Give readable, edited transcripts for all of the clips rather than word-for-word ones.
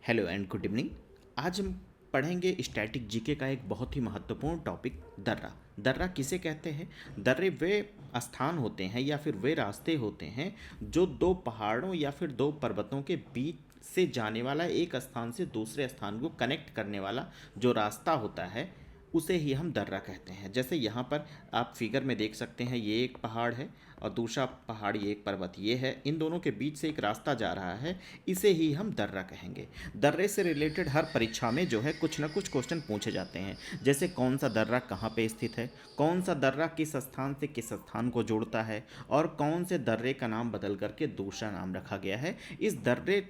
Hello and good evening. आज हम पढ़ेंगे स्टैटिक जीके का एक बहुत ही महत्वपूर्ण टॉपिक दर्रा। दर्रा किसे कहते हैं? दर्रे वे स्थान होते हैं या फिर वे रास्ते होते हैं जो दो पहाड़ों या फिर दो पर्वतों के बीच से जाने वाला, एक स्थान से दूसरे स्थान को कनेक्ट करने वाला जो रास्ता होता है उसे ही हम दर्रा कहते हैं। जैसे यहाँ पर आप फिगर में देख सकते हैं, ये एक पहाड़ है और दूसरा पहाड़, ये एक पर्वत ये है, इन दोनों के बीच से एक रास्ता जा रहा है, इसे ही हम दर्रा कहेंगे। दर्रे से रिलेटेड हर परीक्षा में जो है कुछ ना कुछ क्वेश्चन पूछे जाते हैं। जैसे कौन सा दर्रा कहाँ पे स्थित है, कौन सा दर्रा किस स्थान से किस स्थान को जोड़ता है, और कौन से दर्रे का नाम बदल करके दूसरा नाम रखा गया है। इस दर्रे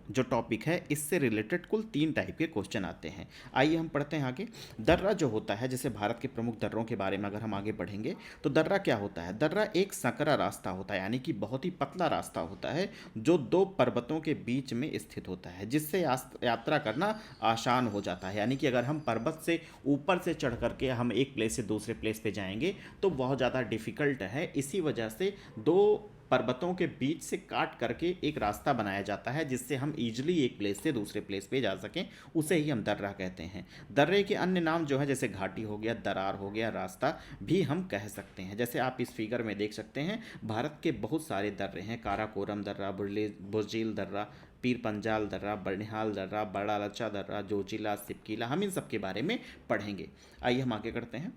जो टॉपिक है इससे रिलेटेड कुल 3 टाइप के क्वेश्चन आते हैं। आइए हम पढ़ते हैं आगे। दर्रा जो होता है, जैसे भारत के प्रमुख दर्रों के बारे में अगर हम आगे बढ़ेंगे तो दर्रा क्या होता है? दर्रा एक संकरा रास्ता होता है, यानी कि बहुत ही पतला रास्ता होता है जो दो पर्वतों के बीच में स्थित होता है, जिससे यात्रा करना आसान हो जाता है। यानी कि अगर हम पर्वत से ऊपर से चढ़ करके हम एक प्लेस से दूसरे प्लेस पे जाएंगे तो बहुत ज़्यादा डिफ़िकल्ट है। इसी वजह से दो पर्वतों के बीच से काट करके एक रास्ता बनाया जाता है जिससे हम इजीली एक प्लेस से दूसरे प्लेस पे जा सकें, उसे ही हम दर्रा कहते हैं। दर्रे के अन्य नाम जो है, जैसे घाटी हो गया, दरार हो गया, रास्ता भी हम कह सकते हैं। जैसे आप इस फिगर में देख सकते हैं, भारत के बहुत सारे दर्रे हैं। काराकोरम दर्रा, बुर्जील दर्रा, पीर पंजाल दर्रा, बनिहाल दर्रा, बड़ा लच्छा दर्रा, जोजिला, सिपकीला, हम इन सब के बारे में पढ़ेंगे। आइए हम आगे करते हैं।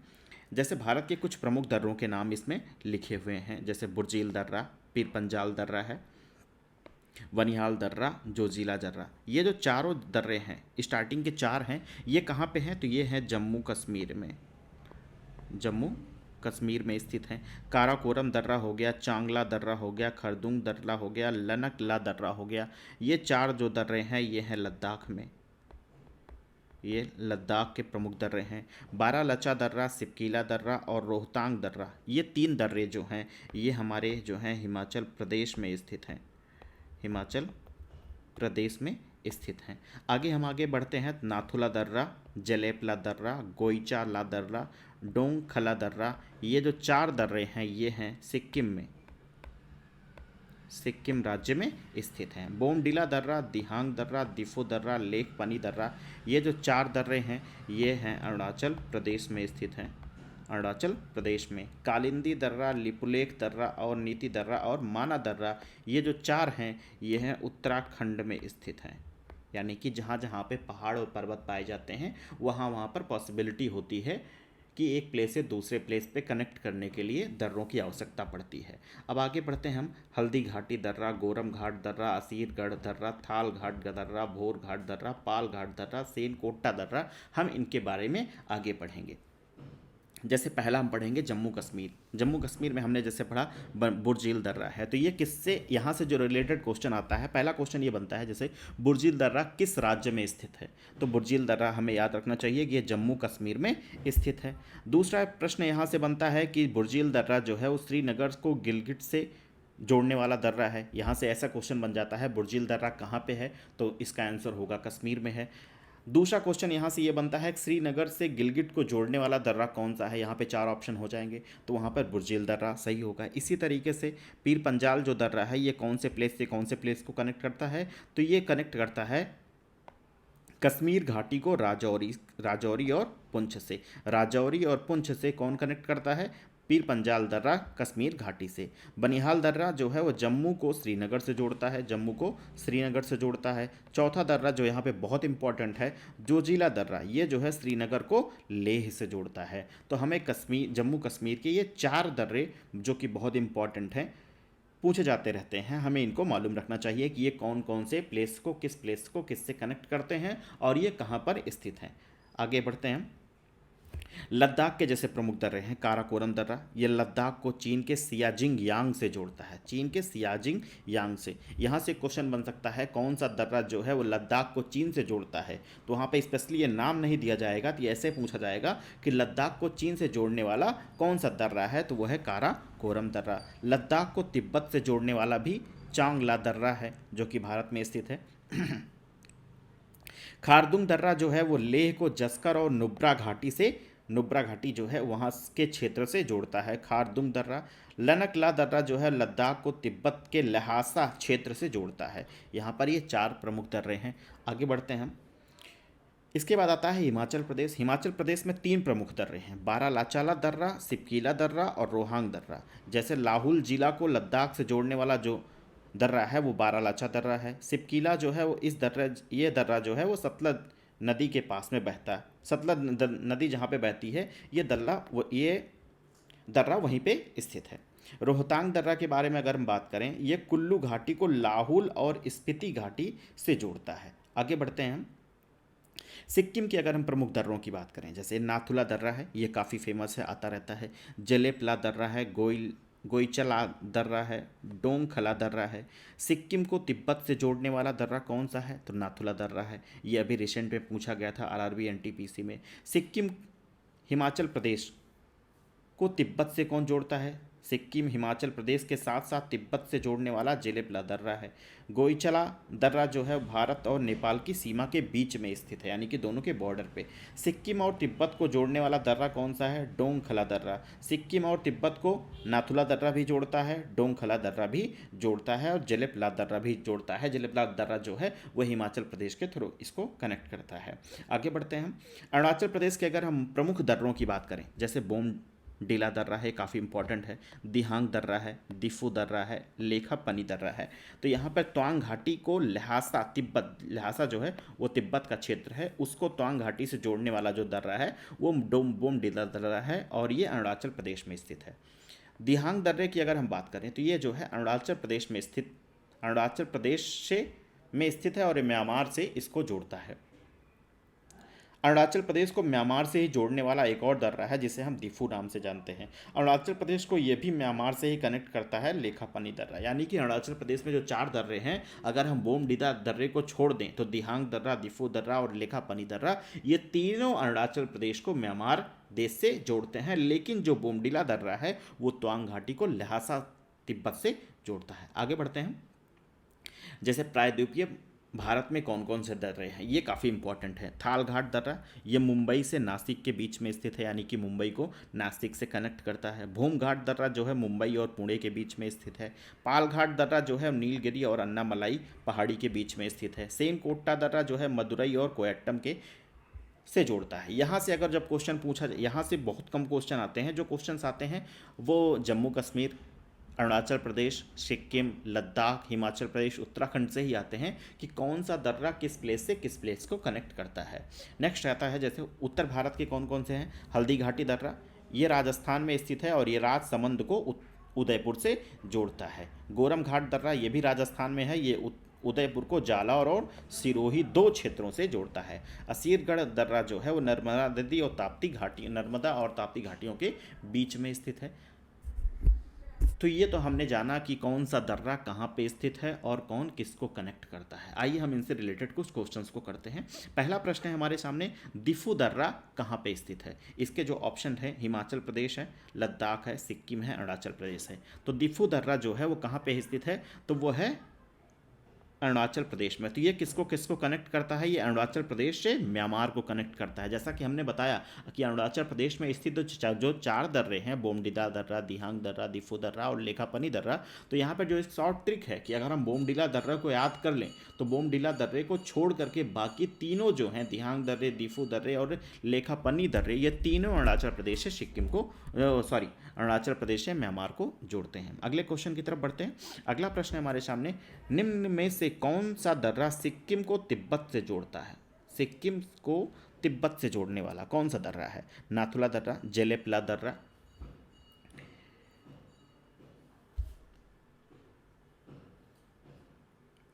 जैसे भारत के कुछ प्रमुख दर्रों के नाम इसमें लिखे हुए हैं, जैसे बुर्जील दर्रा, पीर पंजाल दर्रा है, बनिहाल दर्रा, जोजिला दर्रा। ये जो चारों दर्रे हैं, स्टार्टिंग के 4 हैं, ये कहाँ पे हैं? तो ये हैं जम्मू कश्मीर में, जम्मू कश्मीर में स्थित हैं। काराकोरम दर्रा हो गया, चांगला दर्रा हो गया, खरदुंग दर्रा हो गया, लनकला दर्रा हो गया। ये 4 जो दर्रे हैं ये हैं लद्दाख में, ये लद्दाख के प्रमुख दर्रे हैं। बारालाचा दर्रा, सिपकीला दर्रा और रोहतांग दर्रा, ये 3 दर्रे जो हैं ये हमारे जो हैं हिमाचल प्रदेश में स्थित हैं, हिमाचल प्रदेश में स्थित हैं। आगे हम आगे बढ़ते हैं। नाथुला दर्रा, जलेपला दर्रा, गोईचाला दर्रा, डोंगखला दर्रा, ये जो 4 दर्रे हैं ये हैं सिक्किम में, सिक्किम राज्य में स्थित हैं। बोमडिला दर्रा, दिहांग दर्रा, दिफो दर्रा, लेक पनी दर्रा, ये जो 4 दर्रे हैं ये हैं अरुणाचल प्रदेश में स्थित हैं, अरुणाचल प्रदेश में। कालिंदी दर्रा, लिपुलेख दर्रा और नीति दर्रा और माना दर्रा, ये जो 4 हैं ये हैं उत्तराखंड में स्थित हैं। यानी कि जहाँ जहाँ पे पहाड़ और पर्वत पाए जाते हैं वहाँ वहाँ पर पॉसिबिलिटी होती है कि एक प्लेस से दूसरे प्लेस पे कनेक्ट करने के लिए दर्रों की आवश्यकता पड़ती है। अब आगे बढ़ते हैं हम। हल्दी घाटी दर्रा, गोरम घाट दर्रा, असीरगढ़ दर्रा, थाल घाट दर्रा, भोर घाट दर्रा, पाल घाट दर्रा, सेन कोट्टा दर्रा, हम इनके बारे में आगे पढ़ेंगे। जैसे पहला हम पढ़ेंगे जम्मू कश्मीर। जम्मू कश्मीर में हमने जैसे पढ़ा बुर्जील दर्रा है, तो ये किससे, यहाँ से जो रिलेटेड क्वेश्चन आता है, पहला क्वेश्चन ये बनता है जैसे बुर्जील दर्रा किस राज्य में स्थित है? तो बुर्जील दर्रा हमें याद रखना चाहिए कि ये जम्मू कश्मीर में स्थित है। दूसरा प्रश्न यहाँ से बनता है कि बुर्जील दर्रा जो है वो श्रीनगर को गिलगिट से जोड़ने वाला दर्रा है। यहाँ से ऐसा क्वेश्चन बन जाता है बुर्जील दर्रा कहाँ पे है, तो इसका आंसर होगा कश्मीर में है। दूसरा क्वेश्चन यहाँ से ये बनता है श्रीनगर से गिलगिट को जोड़ने वाला दर्रा कौन सा है? यहाँ पे 4 ऑप्शन हो जाएंगे, तो वहाँ पर बुर्जील दर्रा सही होगा। इसी तरीके से पीर पंजाल जो दर्रा है ये कौन से प्लेस से कौन से प्लेस को कनेक्ट करता है? तो ये कनेक्ट करता है कश्मीर घाटी को राजौरी, राजौरी और पुंछ से। राजौरी और पुंछ से कौन कनेक्ट करता है? पीर पंजाल दर्रा कश्मीर घाटी से। बनिहाल दर्रा जो है वो जम्मू को श्रीनगर से जोड़ता है, जम्मू को श्रीनगर से जोड़ता है। चौथा दर्रा जो यहाँ पे बहुत इंपॉर्टेंट है, जोजिला दर्रा, ये जो है श्रीनगर को लेह से जोड़ता है। तो हमें कश्मीर, जम्मू कश्मीर के ये 4 दर्रे जो कि बहुत इंपॉर्टेंट हैं, पूछे जाते रहते हैं, हमें इनको मालूम रखना चाहिए कि ये कौन कौन से प्लेस को किससे कनेक्ट करते हैं और ये कहाँ पर स्थित हैं। आगे बढ़ते हैं। लद्दाख के जैसे प्रमुख दर्रे हैं काराकोरम दर्रा, ये लद्दाख को चीन के सियाजिंग यांग से जोड़ता है, चीन के सियाजिंग यांग से। यहाँ से क्वेश्चन बन सकता है कौन सा दर्रा जो है वो लद्दाख को चीन से जोड़ता है, तो वहाँ पे स्पेशली ये नाम नहीं दिया जाएगा, तो ऐसे पूछा जाएगा कि लद्दाख को चीन से जोड़ने वाला कौन सा दर्रा है, तो वह है काराकोरम दर्रा। लद्दाख को तिब्बत से जोड़ने वाला भी चांगला दर्रा है जो कि भारत में स्थित है। खारदुंग दर्रा जो है वो लेह को जस्कर और नुब्रा घाटी से नुब्रा घाटी जो है वहाँ के क्षेत्र से जोड़ता है। खारदुंग दर्रा, लनकला दर्रा जो है लद्दाख को तिब्बत के लहासा क्षेत्र से जोड़ता है। यहाँ पर ये 4 प्रमुख दर्रे हैं। आगे बढ़ते हैं हम। इसके बाद आता है हिमाचल प्रदेश। हिमाचल प्रदेश में 3 प्रमुख दर्रे हैं, बारालाचाला दर्रा, सिपकीला दर्रा और रोहतांग दर्रा। जैसे लाहौल जिला को लद्दाख से जोड़ने वाला जो दर्रा है वो बारालाचा दर्रा है। सिपकीला जो है वो ये दर्रा जो है वो सतलज नदी के पास में बहता है। नदी जहाँ पे बहती है ये दर्रा वहीं पे स्थित है। रोहतांग दर्रा के बारे में अगर हम बात करें, ये कुल्लू घाटी को लाहौल और स्पीति घाटी से जोड़ता है। आगे बढ़ते हैं हम। सिक्किम की अगर हम प्रमुख दर्रों की बात करें, जैसे नाथुला दर्रा है, ये काफ़ी फेमस है, आता रहता है। जलेपला दर्रा है, गोइचला दर्रा है, डोंगखला दर्रा है। सिक्किम को तिब्बत से जोड़ने वाला दर्रा कौन सा है? तो नाथुला दर्रा है। ये अभी रिसेंट में पूछा गया था आरआरबी एनटीपीसी में। सिक्किम हिमाचल प्रदेश को तिब्बत से कौन जोड़ता है? सिक्किम हिमाचल प्रदेश के साथ साथ तिब्बत से जोड़ने वाला जेलेपला दर्रा है। गोइचला दर्रा जो है भारत और नेपाल की सीमा के बीच में स्थित है, यानी कि दोनों के बॉर्डर पे। सिक्किम और तिब्बत को जोड़ने वाला दर्रा कौन सा है? डोंगखला दर्रा। सिक्किम और तिब्बत को नाथुला दर्रा भी जोड़ता है, डोंगखला दर्रा भी जोड़ता है और जेलेपला दर्रा भी जोड़ता है। जेलेपला दर्रा जो है वो हिमाचल प्रदेश के थ्रू इसको कनेक्ट करता है। आगे बढ़ते हैं हम। अरुणाचल प्रदेश के अगर हम प्रमुख दर्रों की बात करें, जैसे डीला दर्रा है, काफ़ी इंपॉर्टेंट है। दिहांग दर्रा है, दिफू दर्रा है, लेखापनी दर्रा है। तो यहाँ पर तवांग घाटी को लहासा जो है वो तिब्बत का क्षेत्र है, उसको तवांग घाटी से जोड़ने वाला जो दर्रा है वो बोम डीला दर्रा है और ये अरुणाचल प्रदेश में स्थित है। दिहांग दर्रे की अगर हम बात करें तो ये जो है अरुणाचल प्रदेश में स्थित है और ये म्यांमार से इसको जोड़ता है। अरुणाचल प्रदेश को म्यांमार से ही जोड़ने वाला एक और दर्रा है जिसे हम दिफू नाम से जानते हैं। अरुणाचल प्रदेश को ये भी म्यांमार से ही कनेक्ट करता है लेखापनी दर्रा। यानी कि अरुणाचल प्रदेश में जो 4 दर्रे हैं, अगर हम बोमडीला दर्रे को छोड़ दें तो दिहांग दर्रा, दिफू दर्रा और लेखापनी दर्रा, ये तीनों अरुणाचल प्रदेश को म्यांमार देश से जोड़ते हैं। लेकिन जो बोमडीला दर्रा है वो तवांग घाटी को लहासा तिब्बत से जोड़ता है। आगे बढ़ते हैं। जैसे प्रायद्वीपीय भारत में कौन कौन से दर्रे हैं, ये काफ़ी इंपॉर्टेंट है। थालघाट दर्रा, ये मुंबई से नासिक के बीच में स्थित है, यानी कि मुंबई को नासिक से कनेक्ट करता है। भूमघाट दर्रा जो है मुंबई और पुणे के बीच में स्थित है। पालघाट दर्रा जो है नीलगिरी और अन्नामलाई पहाड़ी के बीच में स्थित है। सेनकोट्टा दर्रा जो है मदुरई और कोयट्टम के से जोड़ता है। यहाँ से अगर जब क्वेश्चन पूछा जाए, यहाँ से बहुत कम क्वेश्चन आते हैं, जो क्वेश्चन आते हैं वो जम्मू कश्मीर, अरुणाचल प्रदेश, सिक्किम, लद्दाख, हिमाचल प्रदेश, उत्तराखंड से ही आते हैं कि कौन सा दर्रा किस प्लेस से किस प्लेस को कनेक्ट करता है। नेक्स्ट आता है जैसे उत्तर भारत के कौन कौन से हैं। हल्दी घाटी दर्रा, ये राजस्थान में स्थित है और ये राजसमंद को उदयपुर से जोड़ता है। गोरम घाट दर्रा, ये भी राजस्थान में है, ये उदयपुर को जालौर और सिरोही 2 क्षेत्रों से जोड़ता है। असीरगढ़ दर्रा जो है वो नर्मदा और ताप्ती घाटियों के बीच में स्थित है। तो ये तो हमने जाना कि कौन सा दर्रा कहाँ पे स्थित है और कौन किसको कनेक्ट करता है। आइए हम इनसे रिलेटेड कुछ क्वेश्चंस को करते हैं। पहला प्रश्न है हमारे सामने, दिफू दर्रा कहाँ पे स्थित है? इसके जो ऑप्शन है, हिमाचल प्रदेश है, लद्दाख है, सिक्किम है, अरुणाचल प्रदेश है। तो दिफू दर्रा जो है वो कहाँ पे स्थित है? तो वो है अरुणाचल प्रदेश में। तो ये किसको किसको कनेक्ट करता है? ये अरुणाचल प्रदेश से म्यांमार को कनेक्ट करता है। जैसा कि हमने बताया कि अरुणाचल प्रदेश में स्थित जो 4 दर्रे हैं, बोमडीला दर्रा, दिहांग दर्रा, दिफू दर्रा और लेखापनी दर्रा, तो यहाँ पर जो एक शॉर्ट ट्रिक है कि अगर हम बोमडीला दर्रा को याद कर लें तो बोमडीला दर्रे को छोड़ करके बाकी तीनों जो हैं, दिहांग दर्रे, दिफू दर्रे और लेखापनी दर्रे, ये तीनों अरुणाचल प्रदेश से अरुणाचल प्रदेश से म्यांमार को जोड़ते हैं। अगले क्वेश्चन की तरफ बढ़ते हैं। अगला प्रश्न है हमारे सामने, निम्न में से कौन सा दर्रा सिक्किम को तिब्बत से जोड़ता है? सिक्किम को तिब्बत से जोड़ने वाला कौन सा दर्रा है? नाथुला दर्रा, जेलेपला दर्रा,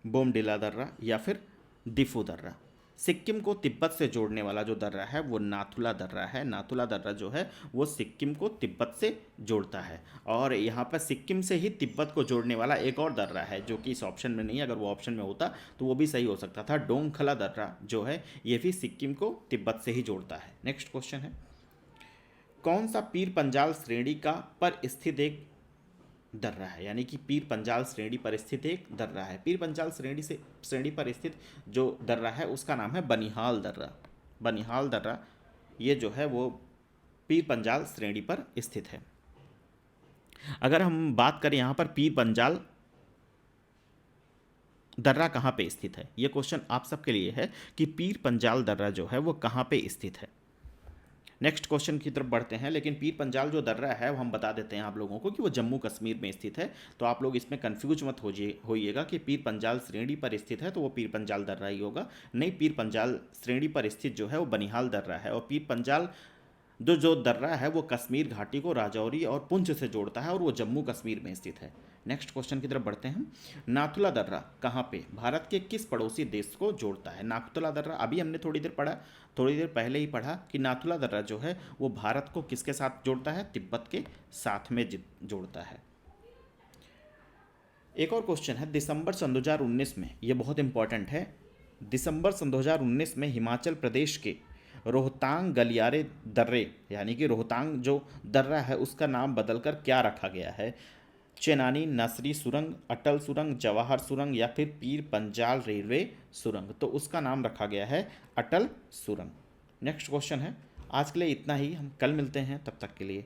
बोमडीला दर्रा या फिर दिफू दर्रा? सिक्किम को तिब्बत से जोड़ने वाला जो दर्रा है वो नाथुला दर्रा है। नाथुला दर्रा जो है वो सिक्किम को तिब्बत से जोड़ता है। और यहाँ पर सिक्किम से ही तिब्बत को जोड़ने वाला एक और दर्रा है जो कि इस ऑप्शन में नहीं है, अगर वो ऑप्शन में होता तो वो भी सही हो सकता था। डोंगखला दर्रा जो है ये भी सिक्किम को तिब्बत से ही जोड़ता है। नेक्स्ट क्वेश्चन है, कौन सा पीर पंजाल श्रेणी का पर स्थित एक दर्रा है? यानी कि पीर पंजाल श्रेणी पर स्थित एक दर्रा है। पीर पंजाल श्रेणी पर स्थित जो दर्रा है उसका नाम है बनिहाल दर्रा। बनिहाल दर्रा ये जो है वो पीर पंजाल श्रेणी पर स्थित है। अगर हम बात करें यहाँ पर पीर पंजाल दर्रा कहाँ पे स्थित है, ये क्वेश्चन आप सबके लिए है कि पीर पंजाल दर्रा जो है वो कहाँ पे स्थित है। नेक्स्ट क्वेश्चन की तरफ बढ़ते हैं, लेकिन पीर पंजाल जो दर्रा है वो हम बता देते हैं आप लोगों को कि वो जम्मू कश्मीर में स्थित है। तो आप लोग इसमें कंफ्यूज मत होइएगा कि पीर पंजाल श्रेणी पर स्थित है तो वो पीर पंजाल दर्रा ही होगा। नहीं, पीर पंजाल श्रेणी पर स्थित जो है वो बनिहाल दर्रा है, और पीर पंजाल जो जो दर्रा है वो कश्मीर घाटी को राजौरी और पुंछ से जोड़ता है और वो जम्मू कश्मीर में स्थित है। नेक्स्ट क्वेश्चन की तरफ बढ़ते हैं। नाथुला दर्रा कहाँ पे भारत के किस पड़ोसी देश को जोड़ता है। नाथुला दर्रा अभी हमने थोड़ी देर पहले ही पढ़ा कि नाथुला दर्रा जो है वो भारत को किसके साथ जोड़ता है, तिब्बत के साथ में जोड़ता है। एक और क्वेश्चन है, दिसंबर सन 2019 में, ये बहुत इंपॉर्टेंट है, दिसंबर सन 2019 में हिमाचल प्रदेश के रोहतांग गलियारे दर्रे यानी कि रोहतांग जो दर्रा है उसका नाम बदलकर क्या रखा गया है। चेनानी नसरी सुरंग, अटल सुरंग, जवाहर सुरंग या फिर पीर पंजाल रेलवे सुरंग। तो उसका नाम रखा गया है अटल सुरंग। नेक्स्ट क्वेश्चन है। आज के लिए इतना ही, हम कल मिलते हैं, तब तक के लिए